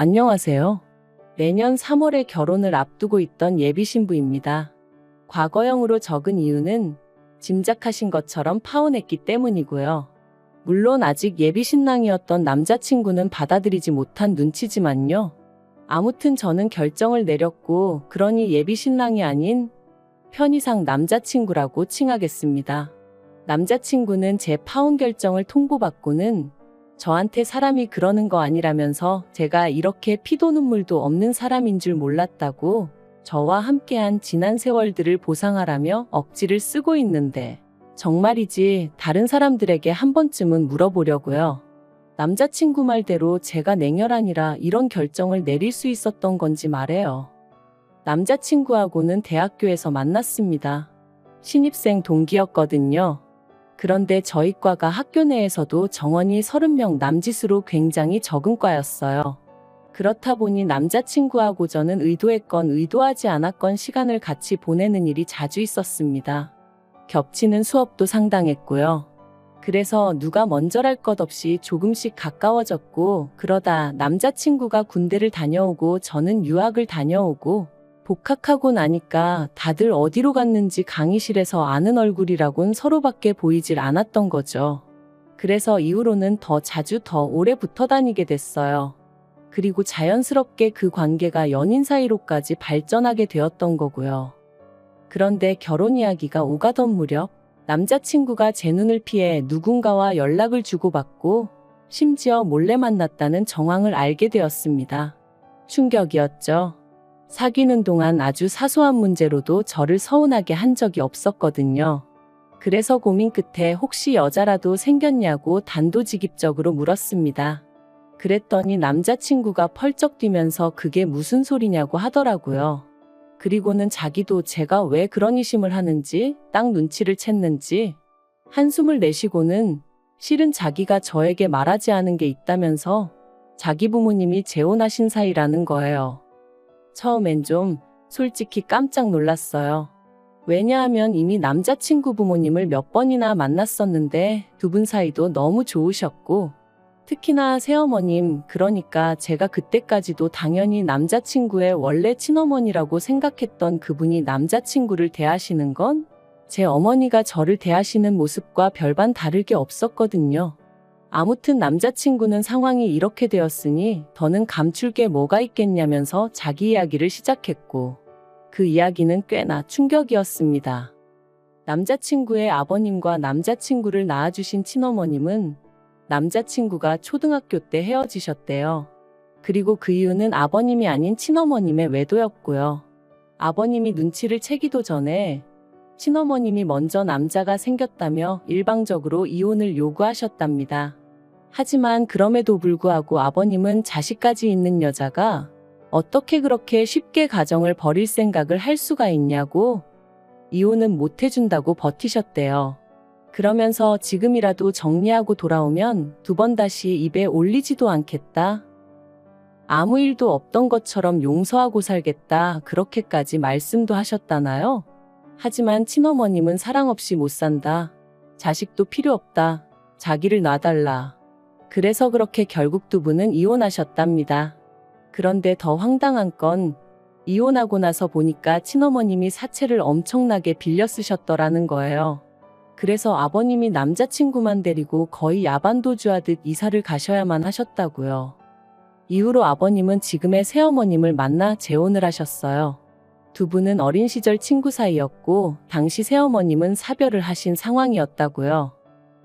안녕하세요. 내년 3월에 결혼을 앞두고 있던 예비 신부입니다. 과거형으로 적은 이유는 짐작하신 것처럼 파혼했기 때문이고요. 물론 아직 예비 신랑이었던 남자친구는 받아들이지 못한 눈치지만요. 아무튼 저는 결정을 내렸고, 그러니 예비 신랑이 아닌 편의상 남자친구라고 칭하겠습니다. 남자친구는 제 파혼 결정을 통보받고는 저한테 사람이 그러는 거 아니라면서 제가 이렇게 피도 눈물도 없는 사람인 줄 몰랐다고 저와 함께한 지난 세월들을 보상하라며 억지를 쓰고 있는데, 정말이지 다른 사람들에게 한 번쯤은 물어보려고요. 남자친구 말대로 제가 냉혈한이라 이런 결정을 내릴 수 있었던 건지 말해요. 남자친구하고는 대학교에서 만났습니다. 신입생 동기였거든요. 그런데 저희 과가 학교 내에서도 정원이 30명 남짓으로 굉장히 적은 과였어요. 그렇다 보니 남자친구하고 저는 의도했건 의도하지 않았건 시간을 같이 보내는 일이 자주 있었습니다. 겹치는 수업도 상당했고요. 그래서 누가 먼저랄 것 없이 조금씩 가까워졌고, 그러다 남자친구가 군대를 다녀오고 저는 유학을 다녀오고, 복학하고 나니까 다들 어디로 갔는지 강의실에서 아는 얼굴이라곤 서로밖에 보이질 않았던 거죠. 그래서 이후로는 더 자주 더 오래 붙어 다니게 됐어요. 그리고 자연스럽게 그 관계가 연인 사이로까지 발전하게 되었던 거고요. 그런데 결혼 이야기가 오가던 무렵, 남자친구가 제 눈을 피해 누군가와 연락을 주고받고 심지어 몰래 만났다는 정황을 알게 되었습니다. 충격이었죠. 사귀는 동안 아주 사소한 문제로도 저를 서운하게 한 적이 없었거든요. 그래서 고민 끝에 혹시 여자라도 생겼냐고 단도직입적으로 물었습니다. 그랬더니 남자친구가 펄쩍 뛰면서 그게 무슨 소리냐고 하더라고요. 그리고는 자기도 제가 왜 그런 의심을 하는지, 딱 눈치를 챘는지 한숨을 내쉬고는 실은 자기가 저에게 말하지 않은 게 있다면서 자기 부모님이 재혼하신 사이라는 거예요. 처음엔 좀 솔직히 깜짝 놀랐어요. 왜냐하면 이미 남자친구 부모님을 몇 번이나 만났었는데 두 분 사이도 너무 좋으셨고, 특히나 새어머님, 그러니까 제가 그때까지도 당연히 남자친구의 원래 친어머니라고 생각했던 그분이 남자친구를 대하시는 건 제 어머니가 저를 대하시는 모습과 별반 다를 게 없었거든요. 아무튼 남자친구는 상황이 이렇게 되었으니 더는 감출 게 뭐가 있겠냐면서 자기 이야기를 시작했고, 그 이야기는 꽤나 충격이었습니다. 남자친구의 아버님과 남자친구를 낳아주신 친어머님은 남자친구가 초등학교 때 헤어지셨대요. 그리고 그 이유는 아버님이 아닌 친어머님의 외도였고요. 아버님이 눈치를 채기도 전에 친어머님이 먼저 남자가 생겼다며 일방적으로 이혼을 요구하셨답니다. 하지만 그럼에도 불구하고 아버님은 자식까지 있는 여자가 어떻게 그렇게 쉽게 가정을 버릴 생각을 할 수가 있냐고 이혼은 못 해준다고 버티셨대요. 그러면서 지금이라도 정리하고 돌아오면 두 번 다시 입에 올리지도 않겠다. 아무 일도 없던 것처럼 용서하고 살겠다. 그렇게까지 말씀도 하셨다나요? 하지만 친어머님은 사랑 없이 못 산다. 자식도 필요 없다. 자기를 놔달라. 그래서 그렇게 결국 두 분은 이혼하셨답니다. 그런데 더 황당한 건 이혼하고 나서 보니까 친어머님이 사채를 엄청나게 빌려 쓰셨더라는 거예요. 그래서 아버님이 남자친구만 데리고 거의 야반도주하듯 이사를 가셔야만 하셨다고요. 이후로 아버님은 지금의 새어머님을 만나 재혼을 하셨어요. 두 분은 어린 시절 친구 사이였고 당시 새어머님은 사별을 하신 상황이었다고요.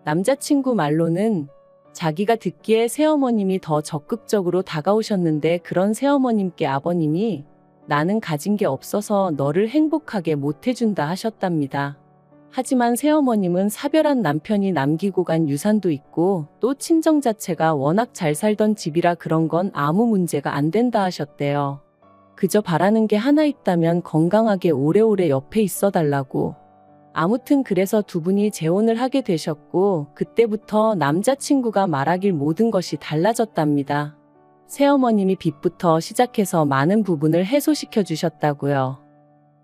남자친구 말로는 자기가 듣기에 새어머님이 더 적극적으로 다가오셨는데 그런 새어머님께 아버님이 나는 가진 게 없어서 너를 행복하게 못 해준다 하셨답니다. 하지만 새어머님은 사별한 남편이 남기고 간 유산도 있고 또 친정 자체가 워낙 잘 살던 집이라 그런 건 아무 문제가 안 된다 하셨대요. 그저 바라는 게 하나 있다면 건강하게 오래오래 옆에 있어 달라고. 아무튼 그래서 두 분이 재혼을 하게 되셨고 그때부터 남자친구가 말하길 모든 것이 달라졌답니다. 새어머님이 빚부터 시작해서 많은 부분을 해소시켜 주셨다고요.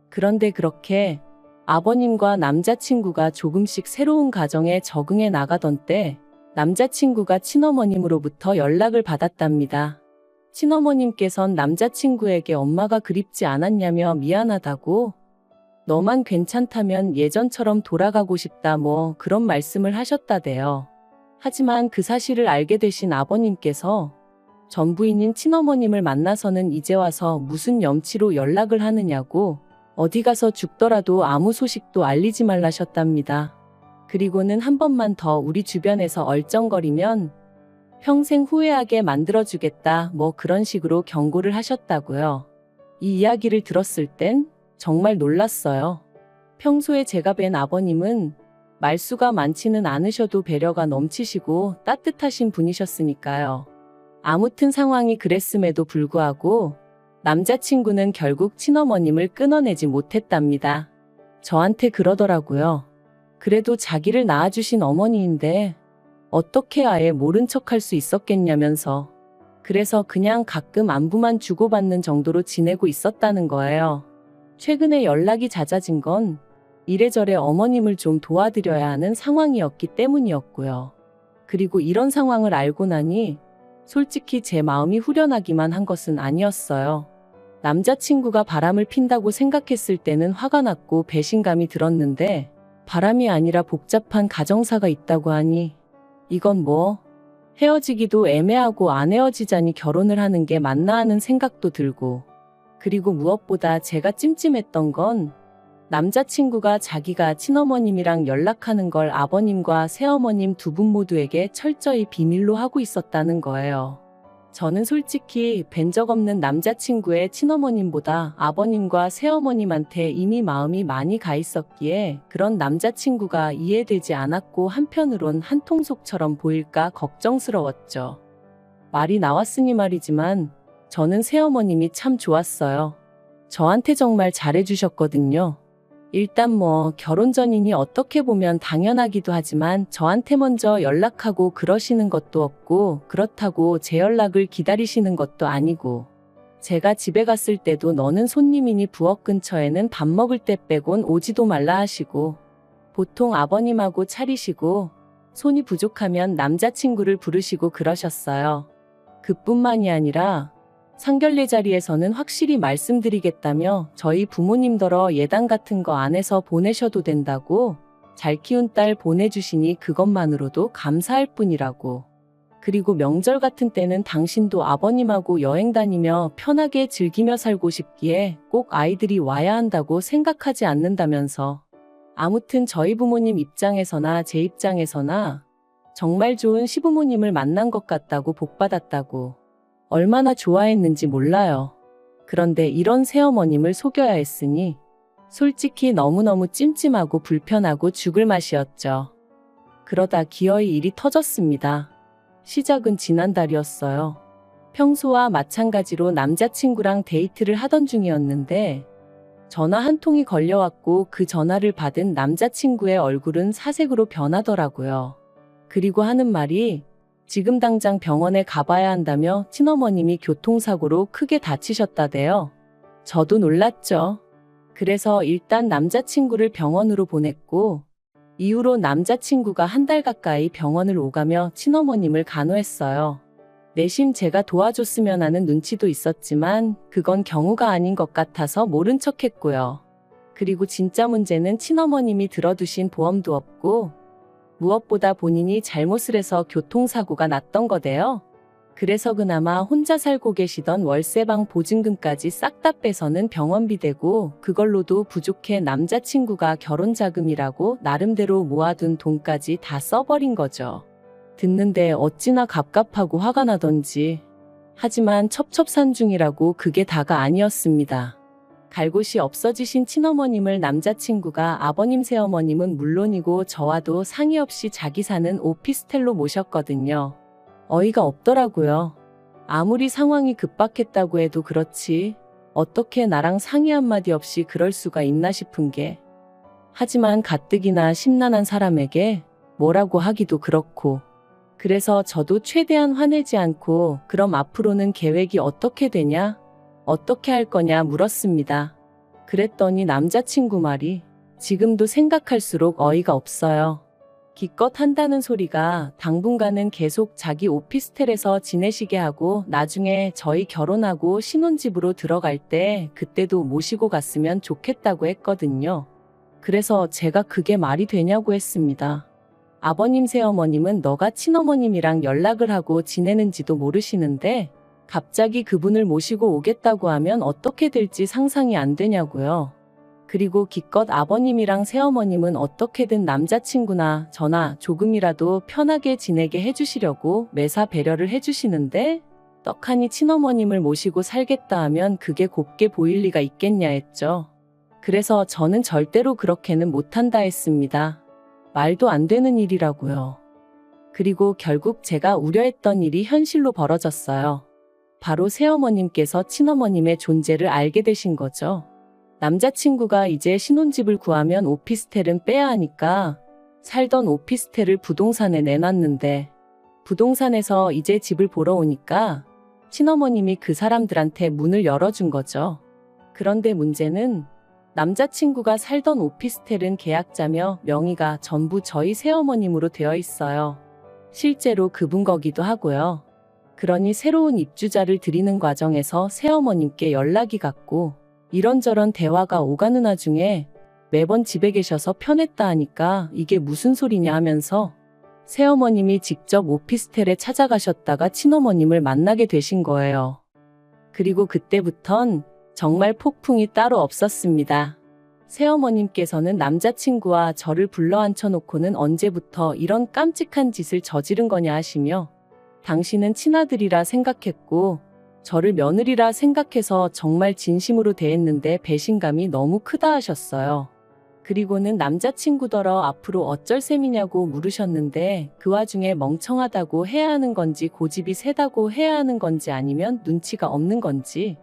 그런데 그렇게 아버님과 남자친구가 조금씩 새로운 가정에 적응해 나가던 때 남자친구가 친어머님으로부터 연락을 받았답니다. 친어머님께선 남자친구에게 엄마가 그립지 않았냐며 미안하다고, 너만 괜찮다면 예전처럼 돌아가고 싶다 뭐 그런 말씀을 하셨다대요. 하지만 그 사실을 알게 되신 아버님께서 전 부인인 친어머님을 만나서는 이제 와서 무슨 염치로 연락을 하느냐고, 어디 가서 죽더라도 아무 소식도 알리지 말라셨답니다. 그리고는 한 번만 더 우리 주변에서 얼쩡거리면 평생 후회하게 만들어주겠다 뭐 그런 식으로 경고를 하셨다고요. 이 이야기를 들었을 땐 정말 놀랐어요. 평소에 제가 뵌 아버님은 말수가 많지는 않으셔도 배려가 넘치시고 따뜻하신 분이셨으니까요. 아무튼 상황이 그랬음에도 불구하고 남자친구는 결국 친어머님을 끊어내지 못했답니다. 저한테 그러더라고요. 그래도 자기를 낳아주신 어머니인데 어떻게 아예 모른 척할 수 있었겠냐면서. 그래서 그냥 가끔 안부만 주고받는 정도로 지내고 있었다는 거예요. 최근에 연락이 잦아진 건 이래저래 어머님을 좀 도와드려야 하는 상황이었기 때문이었고요. 그리고 이런 상황을 알고 나니 솔직히 제 마음이 후련하기만 한 것은 아니었어요. 남자친구가 바람을 핀다고 생각했을 때는 화가 났고 배신감이 들었는데, 바람이 아니라 복잡한 가정사가 있다고 하니 이건 뭐 헤어지기도 애매하고 안 헤어지자니 결혼을 하는 게 맞나 하는 생각도 들고, 그리고 무엇보다 제가 찜찜했던 건 남자친구가 자기가 친어머님이랑 연락하는 걸 아버님과 새어머님 두 분 모두에게 철저히 비밀로 하고 있었다는 거예요. 저는 솔직히 뵌 적 없는 남자친구의 친어머님보다 아버님과 새어머님한테 이미 마음이 많이 가 있었기에 그런 남자친구가 이해되지 않았고 한편으론 한통속처럼 보일까 걱정스러웠죠. 말이 나왔으니 말이지만 저는 새어머님이 참 좋았어요. 저한테 정말 잘해주셨거든요. 일단 뭐 결혼 전이니 어떻게 보면 당연하기도 하지만 저한테 먼저 연락하고 그러시는 것도 없고, 그렇다고 제 연락을 기다리시는 것도 아니고, 제가 집에 갔을 때도 너는 손님이니 부엌 근처에는 밥 먹을 때 빼곤 오지도 말라 하시고, 보통 아버님하고 차리시고 손이 부족하면 남자친구를 부르시고 그러셨어요. 그뿐만이 아니라 상견례 자리에서는 확실히 말씀드리겠다며 저희 부모님더러 예단 같은 거 안 해서 보내셔도 된다고, 잘 키운 딸 보내주시니 그것만으로도 감사할 뿐이라고. 그리고 명절 같은 때는 당신도 아버님하고 여행 다니며 편하게 즐기며 살고 싶기에 꼭 아이들이 와야 한다고 생각하지 않는다면서. 아무튼 저희 부모님 입장에서나 제 입장에서나 정말 좋은 시부모님을 만난 것 같다고, 복받았다고. 얼마나 좋아했는지 몰라요. 그런데 이런 새어머님을 속여야 했으니 솔직히 너무너무 찜찜하고 불편하고 죽을 맛이었죠. 그러다 기어이 일이 터졌습니다. 시작은 지난달이었어요. 평소와 마찬가지로 남자친구랑 데이트를 하던 중이었는데 전화 한 통이 걸려왔고 그 전화를 받은 남자친구의 얼굴은 사색으로 변하더라고요. 그리고 하는 말이 지금 당장 병원에 가봐야 한다며 친어머님이 교통사고로 크게 다치셨다대요. 저도 놀랐죠. 그래서 일단 남자친구를 병원으로 보냈고, 이후로 남자친구가 한 달 가까이 병원을 오가며 친어머님을 간호했어요. 내심 제가 도와줬으면 하는 눈치도 있었지만 그건 경우가 아닌 것 같아서 모른 척했고요. 그리고 진짜 문제는 친어머님이 들어두신 보험도 없고 무엇보다 본인이 잘못을 해서 교통사고가 났던 거대요. 그래서 그나마 혼자 살고 계시던 월세방 보증금까지 싹 다 빼서는 병원비 되고, 그걸로도 부족해 남자친구가 결혼자금이라고 나름대로 모아둔 돈까지 다 써버린 거죠. 듣는데 어찌나 갑갑하고 화가 나던지. 하지만 첩첩산중이라고 그게 다가 아니었습니다. 갈 곳이 없어지신 친어머님을 남자친구가 아버님 새어머님은 물론이고 저와도 상의 없이 자기 사는 오피스텔로 모셨거든요. 어이가 없더라고요. 아무리 상황이 급박했다고 해도 그렇지 어떻게 나랑 상의 한마디 없이 그럴 수가 있나 싶은 게. 하지만 가뜩이나 심란한 사람에게 뭐라고 하기도 그렇고. 그래서 저도 최대한 화내지 않고 그럼 앞으로는 계획이 어떻게 되냐? 어떻게 할 거냐 물었습니다. 그랬더니 남자친구 말이 지금도 생각할수록 어이가 없어요. 기껏 한다는 소리가 당분간은 계속 자기 오피스텔에서 지내시게 하고 나중에 저희 결혼하고 신혼집으로 들어갈 때 그때도 모시고 갔으면 좋겠다고 했거든요. 그래서 제가 그게 말이 되냐고 했습니다. 아버님 새어머님은 너가 친어머님이랑 연락을 하고 지내는지도 모르시는데 갑자기 그분을 모시고 오겠다고 하면 어떻게 될지 상상이 안 되냐고요. 그리고 기껏 아버님이랑 새어머님은 어떻게든 남자친구나 저나 조금이라도 편하게 지내게 해주시려고 매사 배려를 해주시는데 떡하니 친어머님을 모시고 살겠다 하면 그게 곱게 보일 리가 있겠냐 했죠. 그래서 저는 절대로 그렇게는 못한다 했습니다. 말도 안 되는 일이라고요. 그리고 결국 제가 우려했던 일이 현실로 벌어졌어요. 바로 새어머님께서 친어머님의 존재를 알게 되신 거죠. 남자친구가 이제 신혼집을 구하면 오피스텔은 빼야 하니까 살던 오피스텔을 부동산에 내놨는데 부동산에서 이제 집을 보러 오니까 친어머님이 그 사람들한테 문을 열어준 거죠. 그런데 문제는 남자친구가 살던 오피스텔은 계약자며 명의가 전부 저희 새어머님으로 되어 있어요. 실제로 그분 거기도 하고요. 그러니 새로운 입주자를 들이는 과정에서 새어머님께 연락이 갔고 이런저런 대화가 오가는 와중에 매번 집에 계셔서 편했다 하니까 이게 무슨 소리냐 하면서 새어머님이 직접 오피스텔에 찾아가셨다가 친어머님을 만나게 되신 거예요. 그리고 그때부턴 정말 폭풍이 따로 없었습니다. 새어머님께서는 남자친구와 저를 불러 앉혀놓고는 언제부터 이런 깜찍한 짓을 저지른 거냐 하시며 당신은 친아들이라 생각했고 저를 며느리라 생각해서 정말 진심으로 대했는데 배신감이 너무 크다 하셨어요. 그리고는 남자친구더러 앞으로 어쩔 셈이냐고 물으셨는데 그 와중에 멍청하다고 해야 하는 건지 고집이 세다고 해야 하는 건지 아니면 눈치가 없는 건지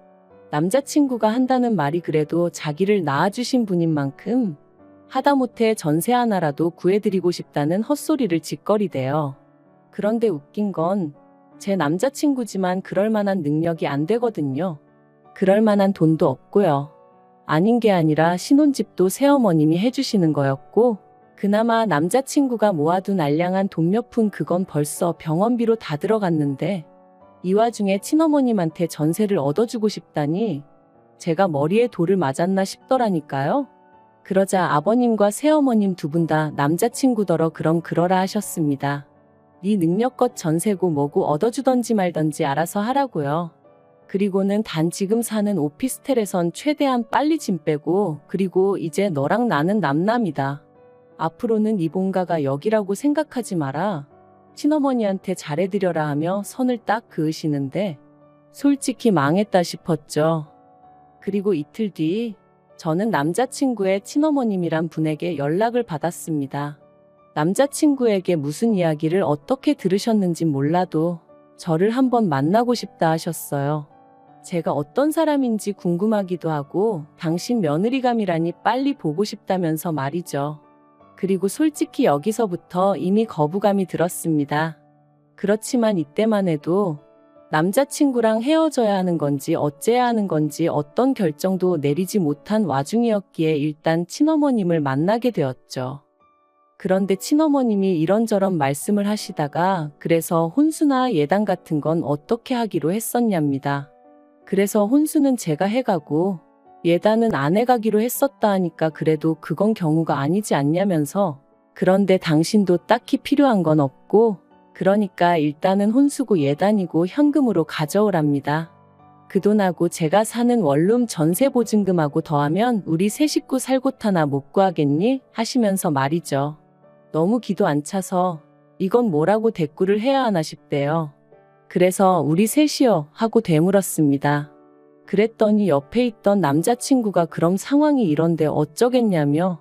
남자친구가 한다는 말이 그래도 자기를 낳아주신 분인 만큼 하다못해 전세 하나라도 구해드리고 싶다는 헛소리를 짓거리대요. 그런데 웃긴 건 제 남자친구지만 그럴 만한 능력이 안 되거든요. 그럴 만한 돈도 없고요. 아닌 게 아니라 신혼집도 새어머님이 해주시는 거였고 그나마 남자친구가 모아둔 알량한 돈 몇 푼 그건 벌써 병원비로 다 들어갔는데 이 와중에 친어머님한테 전세를 얻어주고 싶다니 제가 머리에 돌을 맞았나 싶더라니까요. 그러자 아버님과 새어머님 두 분 다 남자친구더러 그럼 그러라 하셨습니다. 네 능력껏 전세고 뭐고 얻어주던지 말던지 알아서 하라고요. 그리고는 단 지금 사는 오피스텔에선 최대한 빨리 짐 빼고 그리고 이제 너랑 나는 남남이다. 앞으로는 네 본가가 여기라고 생각하지 마라. 친어머니한테 잘해드려라 하며 선을 딱 그으시는데 솔직히 망했다 싶었죠. 그리고 이틀 뒤 저는 남자친구의 친어머님이란 분에게 연락을 받았습니다. 남자친구에게 무슨 이야기를 어떻게 들으셨는진 몰라도 저를 한번 만나고 싶다 하셨어요. 제가 어떤 사람인지 궁금하기도 하고 당신 며느리감이라니 빨리 보고 싶다면서 말이죠. 그리고 솔직히 여기서부터 이미 거부감이 들었습니다. 그렇지만 이때만 해도 남자친구랑 헤어져야 하는 건지 어째야 하는 건지 어떤 결정도 내리지 못한 와중이었기에 일단 친어머님을 만나게 되었죠. 그런데 친어머님이 이런저런 말씀을 하시다가 그래서 혼수나 예단 같은 건 어떻게 하기로 했었냐입니다. 그래서 혼수는 제가 해가고 예단은 안 해가기로 했었다 하니까 그래도 그건 경우가 아니지 않냐면서 그런데 당신도 딱히 필요한 건 없고 그러니까 일단은 혼수고 예단이고 현금으로 가져오랍니다. 그 돈하고 제가 사는 원룸 전세보증금하고 더하면 우리 세 식구 살 곳 하나 못 구하겠니? 하시면서 말이죠. 너무 기도 안 차서 이건 뭐라고 대꾸를 해야 하나 싶대요. 그래서 우리 셋이요 하고 되물었습니다. 그랬더니 옆에 있던 남자친구가 그럼 상황이 이런데 어쩌겠냐며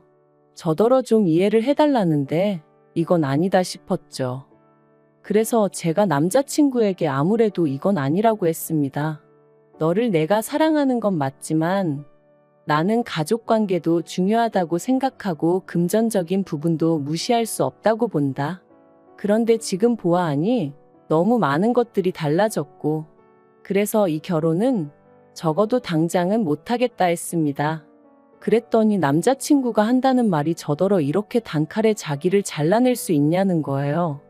저더러 좀 이해를 해달라는데 이건 아니다 싶었죠. 그래서 제가 남자친구에게 아무래도 이건 아니라고 했습니다. 너를 내가 사랑하는 건 맞지만 나는 가족관계도 중요하다고 생각하고 금전적인 부분도 무시할 수 없다고 본다. 그런데 지금 보아하니 너무 많은 것들이 달라졌고 그래서 이 결혼은 적어도 당장은 못하겠다 했습니다. 그랬더니 남자친구가 한다는 말이 저더러 이렇게 단칼에 자기를 잘라낼 수 있냐는 거예요.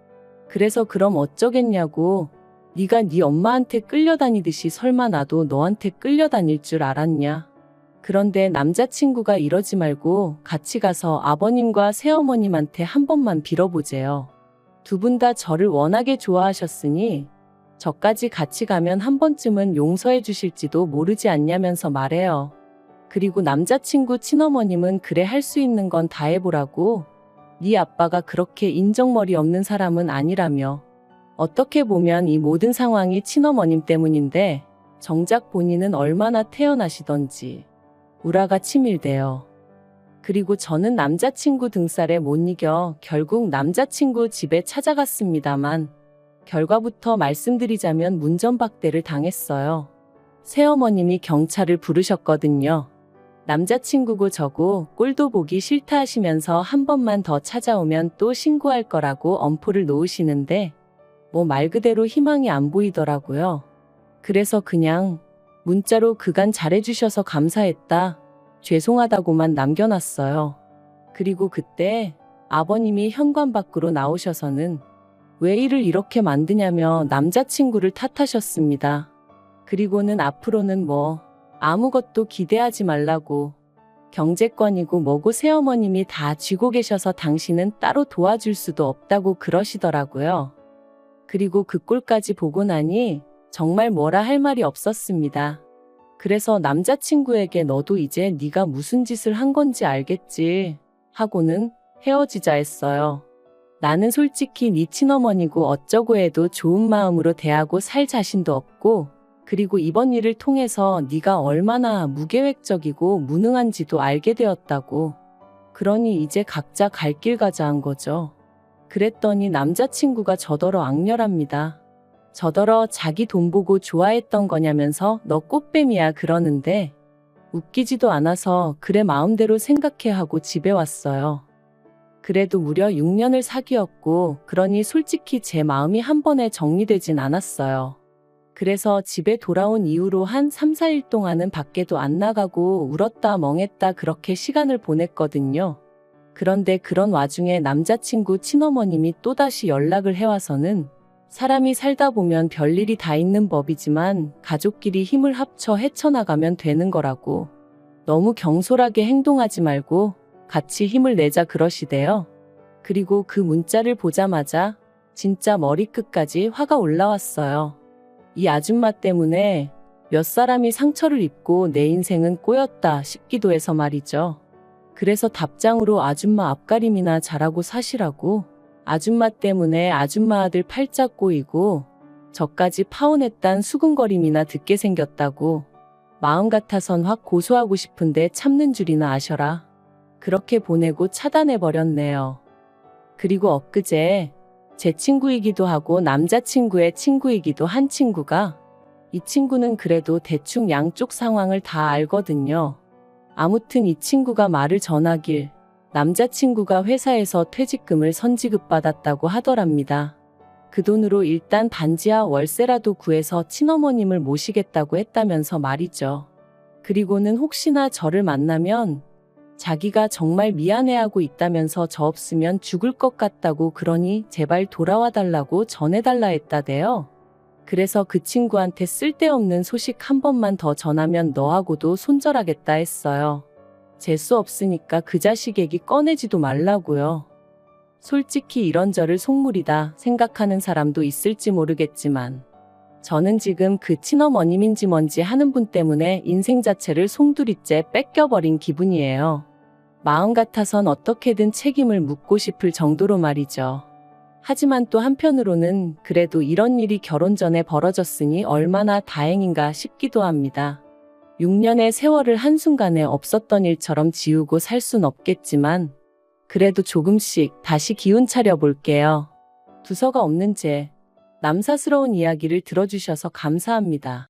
그래서 그럼 어쩌겠냐고. 네가 네 엄마한테 끌려다니듯이 설마 나도 너한테 끌려다닐 줄 알았냐. 그런데 남자친구가 이러지 말고 같이 가서 아버님과 새어머님한테 한 번만 빌어보재요. 두 분 다 저를 워낙에 좋아하셨으니 저까지 같이 가면 한 번쯤은 용서해 주실지도 모르지 않냐면서 말해요. 그리고 남자친구 친어머님은 그래 할 수 있는 건 다 해보라고. 네 아빠가 그렇게 인정머리 없는 사람은 아니라며. 어떻게 보면 이 모든 상황이 친어머님 때문인데 정작 본인은 얼마나 태어나시던지 우라가 치밀대요. 그리고 저는 남자친구 등살에 못 이겨 결국 남자친구 집에 찾아갔습니다만 결과부터 말씀드리자면 문전박대를 당했어요. 새어머님이 경찰을 부르셨거든요. 남자친구고 저고 꼴도 보기 싫다 하시면서 한 번만 더 찾아오면 또 신고할 거라고 엄포를 놓으시는데 뭐 말 그대로 희망이 안 보이더라고요. 그래서 그냥 문자로 그간 잘해주셔서 감사했다. 죄송하다고만 남겨놨어요. 그리고 그때 아버님이 현관 밖으로 나오셔서는 왜 일을 이렇게 만드냐며 남자친구를 탓하셨습니다. 그리고는 앞으로는 뭐 아무것도 기대하지 말라고. 경제권이고 뭐고 새어머님이 다 쥐고 계셔서 당신은 따로 도와줄 수도 없다고 그러시더라고요. 그리고 그 꼴까지 보고 나니 정말 뭐라 할 말이 없었습니다. 그래서 남자친구에게 너도 이제 네가 무슨 짓을 한 건지 알겠지 하고는 헤어지자 했어요. 나는 솔직히 네 친어머니고 어쩌고 해도 좋은 마음으로 대하고 살 자신도 없고 그리고 이번 일을 통해서 네가 얼마나 무계획적이고 무능한지도 알게 되었다고. 그러니 이제 각자 갈 길 가자 한 거죠. 그랬더니 남자친구가 저더러 악렬합니다. 저더러 자기 돈 보고 좋아했던 거냐면서 너 꽃뱀이야 그러는데 웃기지도 않아서 그래 마음대로 생각해 하고 집에 왔어요. 그래도 무려 6년을 사귀었고 그러니 솔직히 제 마음이 한 번에 정리되진 않았어요. 그래서 집에 돌아온 이후로 한 3, 4일 동안은 밖에도 안 나가고 울었다 멍했다 그렇게 시간을 보냈거든요. 그런데 그런 와중에 남자친구 친어머님이 또다시 연락을 해와서는 사람이 살다 보면 별일이 다 있는 법이지만 가족끼리 힘을 합쳐 헤쳐나가면 되는 거라고. 너무 경솔하게 행동하지 말고 같이 힘을 내자 그러시대요. 그리고 그 문자를 보자마자 진짜 머리끝까지 화가 올라왔어요. 이 아줌마 때문에 몇 사람이 상처를 입고 내 인생은 꼬였다 싶기도 해서 말이죠. 그래서 답장으로 아줌마 앞가림이나 잘하고 사시라고. 아줌마 때문에 아줌마 아들 팔자 꼬이고 저까지 파혼했단 수근거림이나 듣게 생겼다고. 마음 같아선 확 고소하고 싶은데 참는 줄이나 아셔라. 그렇게 보내고 차단해버렸네요. 그리고 엊그제 제 친구이기도 하고 남자친구의 친구이기도 한 친구가 이 친구는 그래도 대충 양쪽 상황을 다 알거든요. 아무튼 이 친구가 말을 전하길 남자친구가 회사에서 퇴직금을 선지급 받았다고 하더랍니다. 그 돈으로 일단 반지하 월세라도 구해서 친어머님을 모시겠다고 했다면서 말이죠. 그리고는 혹시나 저를 만나면 자기가 정말 미안해하고 있다면서 저 없으면 죽을 것 같다고 그러니 제발 돌아와 달라고 전해달라 했다대요. 그래서 그 친구한테 쓸데없는 소식 한 번만 더 전하면 너하고도 손절하겠다 했어요. 재수 없으니까 그 자식 얘기 꺼내지도 말라고요. 솔직히 이런 저를 속물이다 생각하는 사람도 있을지 모르겠지만 저는 지금 그 친어머님인지 뭔지 하는 분 때문에 인생 자체를 송두리째 뺏겨버린 기분이에요. 마음 같아선 어떻게든 책임을 묻고 싶을 정도로 말이죠. 하지만 또 한편으로는 그래도 이런 일이 결혼 전에 벌어졌으니 얼마나 다행인가 싶기도 합니다. 6년의 세월을 한순간에 없었던 일처럼 지우고 살 순 없겠지만 그래도 조금씩 다시 기운 차려 볼게요. 두서가 없는 제 남사스러운 이야기를 들어주셔서 감사합니다.